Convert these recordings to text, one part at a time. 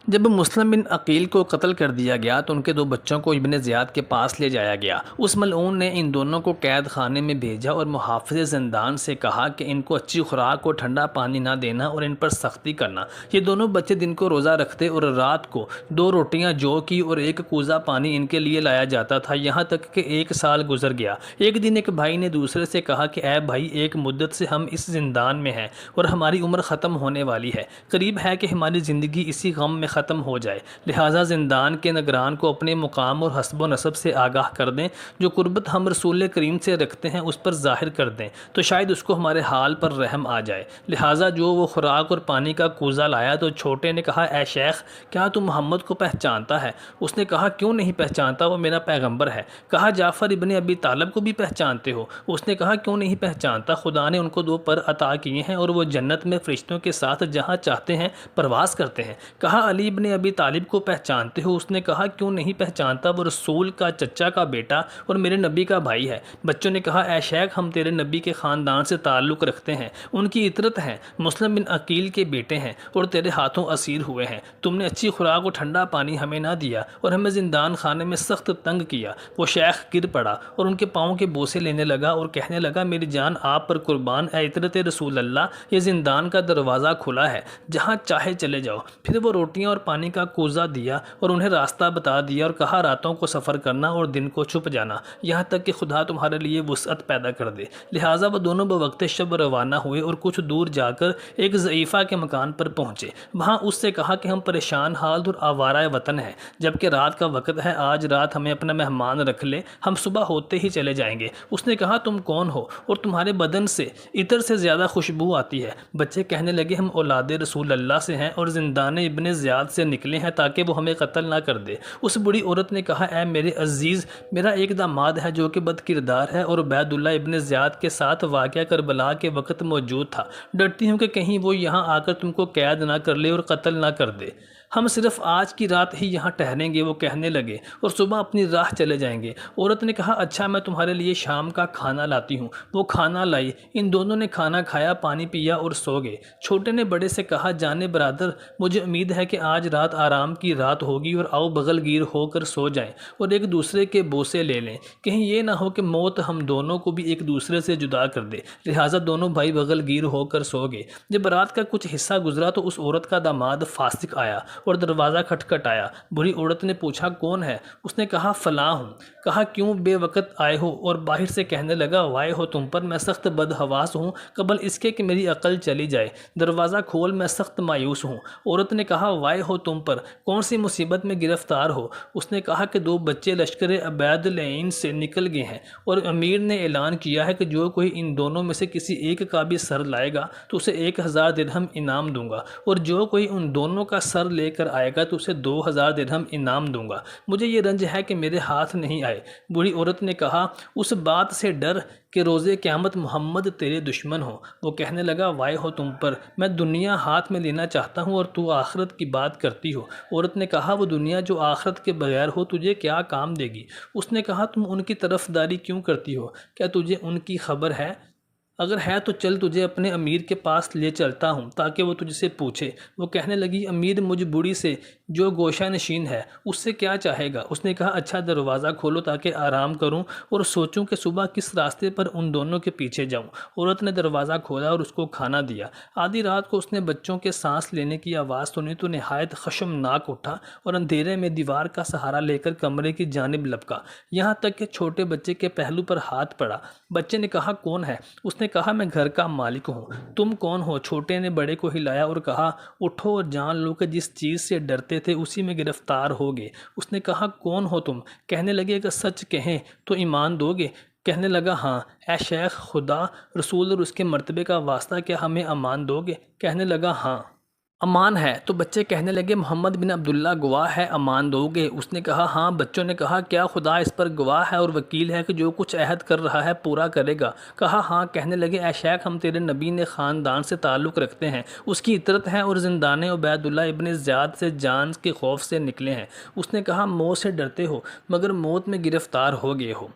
جب مسلم بن عقیل کو قتل کر دیا گیا تو ان کے دو بچوں کو ابن زیاد کے پاس لے جایا گیا۔ اس ملعون نے ان دونوں کو قید خانے میں بھیجا اور محافظ زندان سے کہا کہ ان کو اچھی خوراک اور ٹھنڈا پانی نہ دینا اور ان پر سختی کرنا۔ یہ دونوں بچے دن کو روزہ رکھتے اور رات کو 2 روٹیاں جو کی اور 1 کوزہ پانی ان کے لیے لایا جاتا تھا، یہاں تک کہ 1 سال گزر گیا۔ ایک دن ایک بھائی نے دوسرے سے کہا کہ اے بھائی، ایک مدت سے ہم اس زندان میں ہیں اور ہماری عمر ختم ہونے والی ہے، قریب ہے کہ ہماری زندگی اسی غم میں ختم ہو جائے، لہٰذا زندان کے نگران کو اپنے مقام اور حسب و نسب سے آگاہ کر دیں، جو قربت ہم رسول کریم سے رکھتے ہیں اس پر ظاہر کر دیں تو شاید اس کو ہمارے حال پر رحم آ جائے۔ لہٰذا جو وہ خوراک اور پانی کا کوزہ لایا تو چھوٹے نے کہا، اے شیخ، کیا تم محمد کو پہچانتا ہے؟ اس نے کہا، کیوں نہیں پہچانتا، وہ میرا پیغمبر ہے۔ کہا، جعفر ابن ابی طالب کو بھی پہچانتے ہو؟ اس نے کہا، کیوں نہیں پہچانتا، خدا نے ان کو 2 پر عطا کیے ہیں اور وہ جنت میں فرشتوں کے ساتھ جہاں چاہتے ہیں پرواز کرتے ہیں۔ کہا، علی ابن ابی طالب کو پہچانتے ہو؟ اس نے کہا، کیوں نہیں پہچانتا، وہ رسول کا چچا کا بیٹا اور میرے نبی کا بھائی ہے۔ بچوں نے کہا، اے شیخ، ہم تیرے نبی کے خاندان سے تعلق رکھتے ہیں، ان کی اطرت ہیں، مسلم بن عقیل کے بیٹے ہیں اور تیرے ہاتھوں اسیر ہوئے ہیں۔ تم نے اچھی خوراک اور ٹھنڈا پانی ہمیں نہ دیا اور ہمیں زندان خانے میں سخت تنگ کیا۔ وہ شیخ گر پڑا اور ان کے پاؤں کے بوسے لینے لگا اور کہنے لگا، میری جان آپ پر قربان، اے اطرت رسول اللہ، یہ زندان کا دروازہ کھلا ہے، جہاں چاہے چلے جاؤ۔ پھر وہ روٹیاں اور پانی کا کوزہ دیا اور انہیں راستہ بتا دیا اور کہا، راتوں کو سفر کرنا اور دن کو چھپ جانا، یہاں تک کہ خدا تمہارے لیے وسعت پیدا کر دے۔ لہٰذا وہ دونوں بوقت شب روانہ ہوئے اور کچھ دور جا کر ایک ضعیفہ کے مکان پر پہنچے۔ وہاں اس سے کہا کہ ہم پریشان حال اور آوارہ وطن ہیں، جبکہ رات کا وقت ہے، آج رات ہمیں اپنا مہمان رکھ لے، ہم صبح ہوتے ہی چلے جائیں گے۔ اس نے کہا، تم کون ہو اور تمہارے بدن سے عطر سے زیادہ خوشبو آتی ہے؟ بچے کہنے لگے، ہم اولاد رسول اللہ سے ہیں اور زندان ابن زیاد سے نکلے ہیں تاکہ وہ ہمیں قتل نہ کر دے۔ اس بڑی عورت نے کہا، اے میرے عزیز، میرا ایک داماد ہے جو کہ بد کردار ہے اور عبید اللہ ابن زیاد کے ساتھ واقعہ کربلا کے وقت موجود تھا، ڈرتی ہوں کہ کہیں وہ یہاں آ کر تم کو قید نہ کر لے اور قتل نہ کر دے۔ ہم صرف آج کی رات ہی یہاں ٹھہریں گے، وہ کہنے لگے، اور صبح اپنی راہ چلے جائیں گے۔ عورت نے کہا، اچھا، میں تمہارے لیے شام کا کھانا لاتی ہوں۔ وہ کھانا لائی، ان دونوں نے کھانا کھایا، پانی پیا اور سو گئے۔ چھوٹے نے بڑے سے کہا، جانے برادر، مجھے امید ہے کہ آج رات آرام کی رات ہوگی اور آؤ بغل گیر ہو کر سو جائیں اور ایک دوسرے کے بوسے لے لیں، کہیں یہ نہ ہو کہ موت ہم دونوں کو بھی ایک دوسرے سے جدا کر دے۔ لہٰذا دونوں بھائی بغل گیر ہو کر سو گئے۔ جب رات کا کچھ حصہ گزرا تو اس عورت کا داماد فاسق آیا اور دروازہ کھٹکھٹایا۔ بری عورت نے پوچھا، کون ہے؟ اس نے کہا، فلاں ہوں۔ کہا، کیوں بے وقت آئے ہو؟ اور باہر سے کہنے لگا، وائے ہو تم پر، میں سخت بدحواس ہوں، قبل اس کے کہ میری عقل چلی جائے، دروازہ کھول، میں سخت مایوس ہوں۔ عورت نے کہا، وائے ہو تم پر، کون سی مصیبت میں گرفتار ہو؟ اس نے کہا کہ 2 بچے لشکر عبید العین سے نکل گئے ہیں اور امیر نے اعلان کیا ہے کہ جو کوئی ان دونوں میں سے کسی ایک کا بھی سر لائے گا تو اسے 1000 درہم انعام دوں گا، اور جو کوئی ان دونوں کا سر لے کر آئے گا تو اسے 2000 درہم انعام دوں گا۔ مجھے یہ رنج ہے کہ میرے ہاتھ نہیں آئے۔ بوڑھی عورت نے کہا، اس بات سے ڈر کہ روز قیامت محمد تیرے دشمن ہوں۔ وہ کہنے لگا، وائے ہو تم پر، میں دنیا ہاتھ میں لینا چاہتا ہوں اور تو آخرت کی بات کرتی ہو۔ عورت نے کہا، وہ دنیا جو آخرت کے بغیر ہو تجھے کیا کام دے گی؟ اس نے کہا، تم ان کی طرفداری کیوں کرتی ہو؟ کیا تجھے ان کی خبر ہے؟ اگر ہے تو چل، تجھے اپنے امیر کے پاس لے چلتا ہوں تاکہ وہ تجھ سے پوچھے۔ وہ کہنے لگی، امیر مجھ بوڑھی سے جو گوشہ نشین ہے اس سے کیا چاہے گا؟ اس نے کہا، اچھا، دروازہ کھولو تاکہ آرام کروں اور سوچوں کہ صبح کس راستے پر ان دونوں کے پیچھے جاؤں۔ عورت نے دروازہ کھولا اور اس کو کھانا دیا۔ آدھی رات کو اس نے بچوں کے سانس لینے کی آواز سنی تو نہایت خشمناک اٹھا اور اندھیرے میں دیوار کا سہارا لے کر کمرے کی جانب لپکا، یہاں تک کہ چھوٹے بچے کے پہلو پر ہاتھ پڑا۔ بچے نے کہا، کون ہے؟ اس نے کہا، میں گھر کا مالک ہوں۔ تم کون ہو؟ چھوٹے نے بڑے کو ہلایا اور کہا، اٹھو اور جان لو کہ جس چیز سے ڈرتے تھے اسی میں گرفتار ہو گئے۔ اس نے کہا، کون ہو تم؟ کہنے لگے، اگر سچ کہیں تو ایمان دو گے؟ کہنے لگا، ہاں۔ اے شیخ، خدا، رسول اور اس کے مرتبے کا واسطہ، کیا ہمیں امان دو گے؟ کہنے لگا، ہاں، امان ہے۔ تو بچے کہنے لگے، محمد بن عبداللہ گواہ ہے، امان دو گے؟ اس نے کہا، ہاں۔ بچوں نے کہا، کیا خدا اس پر گواہ ہے اور وکیل ہے کہ جو کچھ عہد کر رہا ہے پورا کرے گا؟ کہا، ہاں۔ کہنے لگے، اے شیخ، ہم تیرے نبی نے خاندان سے تعلق رکھتے ہیں، اس کی اطرت ہیں اور زندان عبید اللہ ابن زیاد سے جان کے خوف سے نکلے ہیں۔ اس نے کہا، موت سے ڈرتے ہو مگر موت میں گرفتار ہو گئے ہو۔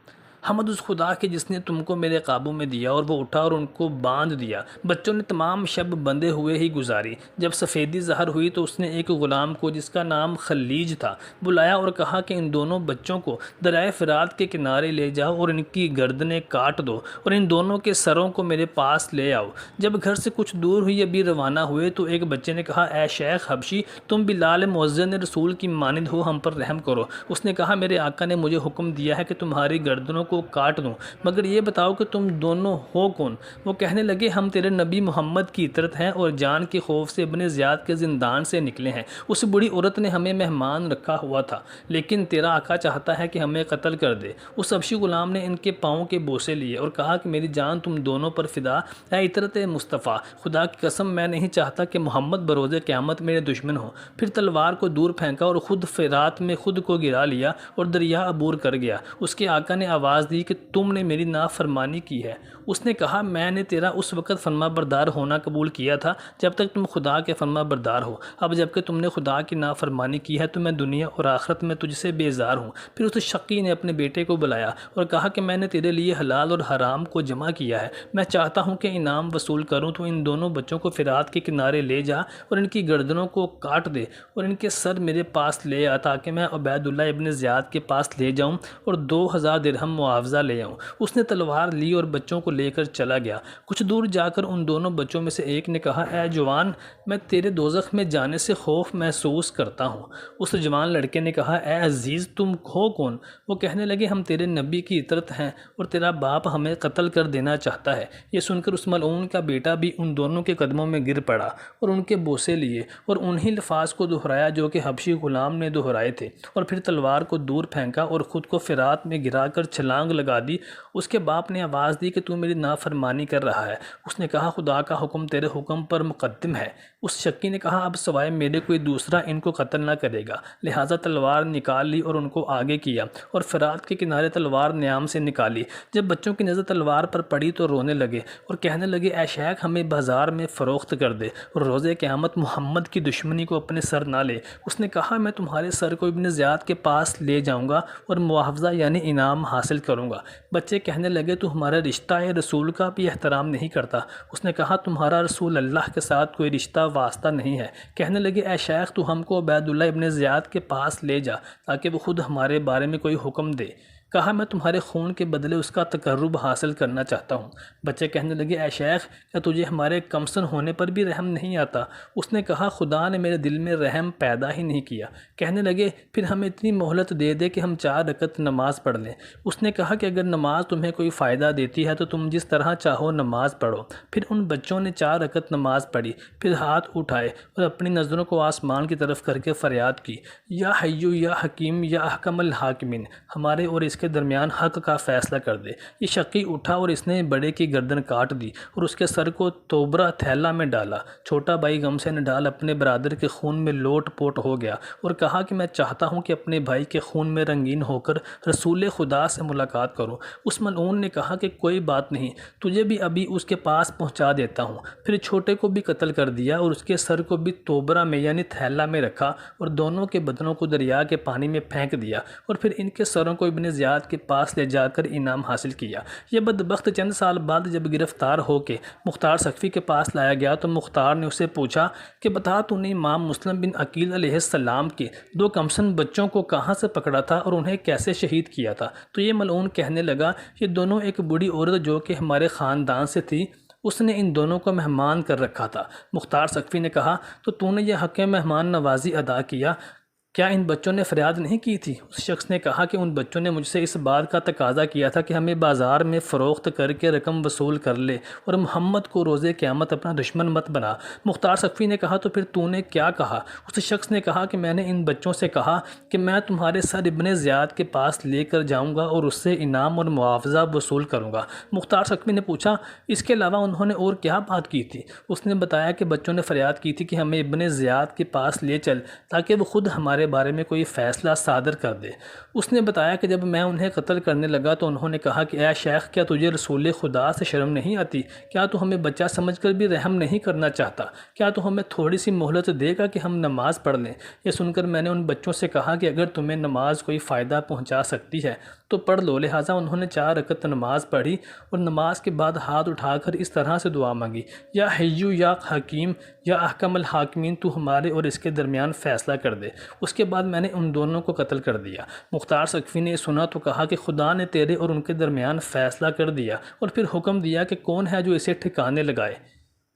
حمد اس خدا کے جس نے تم کو میرے قابو میں دیا۔ اور وہ اٹھا اور ان کو باندھ دیا۔ بچوں نے تمام شب بندھے ہوئے ہی گزاری۔ جب سفیدی ظاہر ہوئی تو اس نے ایک غلام کو جس کا نام خلیج تھا بلایا اور کہا کہ ان دونوں بچوں کو دریائے فرات کے کنارے لے جاؤ اور ان کی گردنیں کاٹ دو اور ان دونوں کے سروں کو میرے پاس لے آؤ۔ جب گھر سے کچھ دور ہوئی ابھی روانہ ہوئے تو ایک بچے نے کہا، اے شیخ حبشی، تم بلال مؤذن رسول کی مانند ہو، ہم پر رحم کرو۔ اس نے کہا، میرے آقا نے مجھے حکم دیا ہے کہ تمہاری گردنوں کو کاٹ دوں، مگر یہ بتاؤ کہ تم دونوں ہو کون؟ وہ کہنے لگے، ہم تیرے نبی محمد کی اطرت ہیں اور جان کے خوف سے ابن زیاد کے زندان سے نکلے ہیں۔ اس بڑی عورت نے ہمیں مہمان رکھا ہوا تھا، لیکن تیرا آقا چاہتا ہے کہ ہمیں قتل کر دے۔ اس حبشی غلام نے ان کے پاؤں کے بوسے لیے اور کہا کہ میری جان تم دونوں پر فدا، اے اطرت مصطفیٰ، خدا کی قسم میں نہیں چاہتا کہ محمد بروز قیامت میرے دشمن ہو۔ پھر تلوار کو دور پھینکا اور خود فرات میں خود کو گرا لیا اور دریا عبور کر گیا۔ اس کے آقا نے آواز دی کہ تم نے میری نافرمانی کی ہے۔ اس نے کہا، میں نے تیرا اس وقت فرما بردار ہونا قبول کیا تھا جب تک تم خدا کے فرما بردار ہو۔ اب جب کہ تم نے خدا کی نافرمانی کی ہے تو میں دنیا اور آخرت میں تجھ سے بیزار ہوں۔ پھر اس شقی نے اپنے بیٹے کو بلایا اور کہا کہ میں نے تیرے لیے حلال اور حرام کو جمع کیا ہے، میں چاہتا ہوں کہ انعام وصول کروں، تو ان دونوں بچوں کو فرات کے کنارے لے جا اور ان کی گردنوں کو کاٹ دے اور ان کے سر میرے پاس لے آ تاکہ میں عبید اللہ ابن زیاد کے پاس لے جاؤں اور 2000 درہم معاوضہ لے آؤں۔ اس نے تلوار لی اور بچوں کو لے کر چلا گیا۔ کچھ دور جا کر ان دونوں بچوں میں سے ایک نے کہا، اے جوان، میں تیرے دوزخ میں جانے سے خوف محسوس کرتا ہوں۔ اس جوان لڑکے نے کہا، اے عزیز، تم ہو کون؟ وہ کہنے لگے، ہم تیرے نبی کی اطرت ہیں اور تیرا باپ ہمیں قتل کر دینا چاہتا ہے۔ یہ سن کر اس ملعون کا بیٹا بھی ان دونوں کے قدموں میں گر پڑا اور ان کے بوسے لیے اور انہی الفاظ کو دہرایا جو کہ حبشی غلام نے دہرائے تھے، اور پھر تلوار کو دور پھینکا اور خود کو فرات میں گرا کر چھلانگ لگا دی۔ اس کے باپ نے آواز دی کہ تو میری نافرمانی کر رہا ہے۔ اس نے کہا، خدا کا حکم تیرے حکم پر مقدم ہے۔ اس شکی نے کہا، اب سوائے میرے کوئی دوسرا ان کو قتل نہ کرے گا، لہٰذا تلوار نکال لی اور ان کو آگے کیا اور فرات کے کنارے تلوار نیام سے نکالی۔ جب بچوں کی نظر تلوار پر پڑی تو رونے لگے اور کہنے لگے، اے شیخ، ہمیں بازار میں فروخت کر دے اور روز قیامت محمد کی دشمنی کو اپنے سر نہ لے۔ اس نے کہا، میں تمہارے سر کو ابن زیاد کے پاس لے جاؤں گا اور معاوضہ یعنی انعام حاصل کروں گا۔ بچے کہنے لگے، تو ہمارا رشتہ رسول کا بھی احترام نہیں کرتا۔ اس نے کہا، تمہارا رسول اللہ کے ساتھ کوئی رشتہ واسطہ نہیں ہے۔ کہنے لگے، اے شیخ، تو ہم کو عبید اللہ ابن زیاد کے پاس لے جا تاکہ وہ خود ہمارے بارے میں کوئی حکم دے۔ کہا، میں تمہارے خون کے بدلے اس کا تقرب حاصل کرنا چاہتا ہوں۔ بچے کہنے لگے، اے شیخ، کیا تجھے ہمارے کمسن ہونے پر بھی رحم نہیں آتا؟ اس نے کہا، خدا نے میرے دل میں رحم پیدا ہی نہیں کیا۔ کہنے لگے، پھر ہمیں اتنی مہلت دے دے کہ ہم 4 رکعت نماز پڑھ لیں۔ اس نے کہا کہ اگر نماز تمہیں کوئی فائدہ دیتی ہے تو تم جس طرح چاہو نماز پڑھو۔ پھر ان بچوں نے 4 رکعت نماز پڑھی، پھر ہاتھ اٹھائے اور اپنی نظروں کو آسمان کی طرف کر کے فریاد کی، یا حیو یا حکیم یا احکم الحاکمین، ہمارے اور اس کے درمیان حق کا فیصلہ کر دے۔ یہ شقی اٹھا اور اس نے بڑے کی گردن کاٹ دی اور اس کے سر کو توبرہ تھیلا میں ڈالا۔ چھوٹا بھائی غم سے نڈال اپنے برادر کے خون میں لوٹ پوٹ ہو گیا اور کہا کہ میں چاہتا ہوں کہ اپنے بھائی کے خون میں رنگین ہو کر رسول خدا سے ملاقات کروں۔ اس ملعون نے کہا کہ کوئی بات نہیں، تجھے بھی ابھی اس کے پاس پہنچا دیتا ہوں۔ پھر چھوٹے کو بھی قتل کر دیا اور اس کے سر کو بھی توبرہ میں یعنی تھیلا میں رکھا اور دونوں کے بدنوں کو دریا کے پانی میں پھینک دیا اور پھر ان کے سروں کو ابن زیاد کے پاس لے جا کر انعام حاصل کیا۔ یہ بدبخت چند سال بعد جب گرفتار ہو کے مختار سقفی کے پاس لایا گیا تو مختار نے اسے پوچھا کہ بتا، تو نے امام مسلم بن عقیل علیہ السلام کے 2 کمسن بچوں کو کہاں سے پکڑا تھا اور انہیں کیسے شہید کیا تھا؟ تو یہ ملعون کہنے لگا، یہ دونوں ایک بوڑھی عورت جو کہ ہمارے خاندان سے تھی، اس نے ان دونوں کو مہمان کر رکھا تھا۔ مختار سقفی نے کہا، تو نے یہ حق مہمان نوازی ادا کیا، کیا ان بچوں نے فریاد نہیں کی تھی؟ اس شخص نے کہا کہ ان بچوں نے مجھ سے اس بات کا تقاضا کیا تھا کہ ہمیں بازار میں فروخت کر کے رقم وصول کر لے اور محمد کو روز قیامت اپنا دشمن مت بنا۔ مختار سقفی نے کہا، تو پھر تو نے کیا کہا؟ اس شخص نے کہا کہ میں نے ان بچوں سے کہا کہ میں تمہارے سر ابن زیاد کے پاس لے کر جاؤں گا اور اس سے انعام اور معاوضہ وصول کروں گا۔ مختار سقفی نے پوچھا، اس کے علاوہ انہوں نے اور کیا بات کی تھی؟ اس نے بتایا کہ بچوں نے فریاد کی تھی کہ ہمیں ابن زیاد کے پاس لے چل تاکہ وہ خود ہمارے تمہارے بارے میں کوئی فیصلہ صادر کر دے۔ اس نے بتایا کہ جب میں انہیں قتل کرنے لگا تو انہوں نے کہا کہ اے شیخ، کیا تجھے رسول خدا سے شرم نہیں آتی؟ کیا تو ہمیں بچہ سمجھ کر بھی رحم نہیں کرنا چاہتا؟ کیا تو ہمیں تھوڑی سی مہلت دے گا کہ ہم نماز پڑھ لیں؟ یہ سن کر میں نے ان بچوں سے کہا کہ اگر تمہیں نماز کوئی فائدہ پہنچا سکتی ہے تو پڑھ لو۔ لہٰذا انہوں نے 4 رکعت نماز پڑھی اور نماز کے بعد ہاتھ اٹھا کر اس طرح سے دعا مانگی، یا حیو یا حکیم یا احکم الحاکمین، تو ہمارے اور اس کے درمیان فیصلہ کر دے۔ اس کے بعد میں نے ان دونوں کو قتل کر دیا۔ مختار سقفی نے سنا تو کہا کہ خدا نے تیرے اور ان کے درمیان فیصلہ کر دیا، اور پھر حکم دیا کہ کون ہے جو اسے ٹھکانے لگائے۔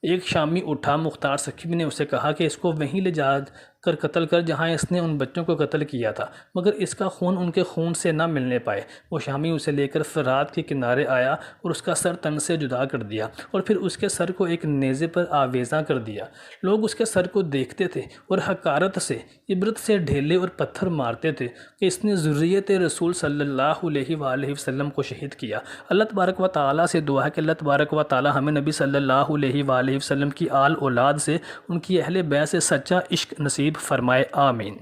ایک شامی اٹھا، مختار سقفی نے اسے کہا کہ اس کو وہیں لے جا کر قتل کر جہاں اس نے ان بچوں کو قتل کیا تھا، مگر اس کا خون ان کے خون سے نہ ملنے پائے۔ وہ شامی اسے لے کر فرات کے کنارے آیا اور اس کا سر تن سے جدا کر دیا، اور پھر اس کے سر کو ایک نیزے پر آویزاں کر دیا۔ لوگ اس کے سر کو دیکھتے تھے اور حقارت سے، عبرت سے ڈھیلے اور پتھر مارتے تھے کہ اس نے ذریت رسول صلی اللہ علیہ وآلہ وسلم کو شہید کیا۔ اللہ تبارک و تعالیٰ سے دعا ہے کہ اللہ تبارک و تعالیٰ ہمیں نبی صلی اللہ علیہ وآلہ وسلم کی آل اولاد سے، ان کی اہل بیت سے سچا عشق نصیب فرمائے، آمین۔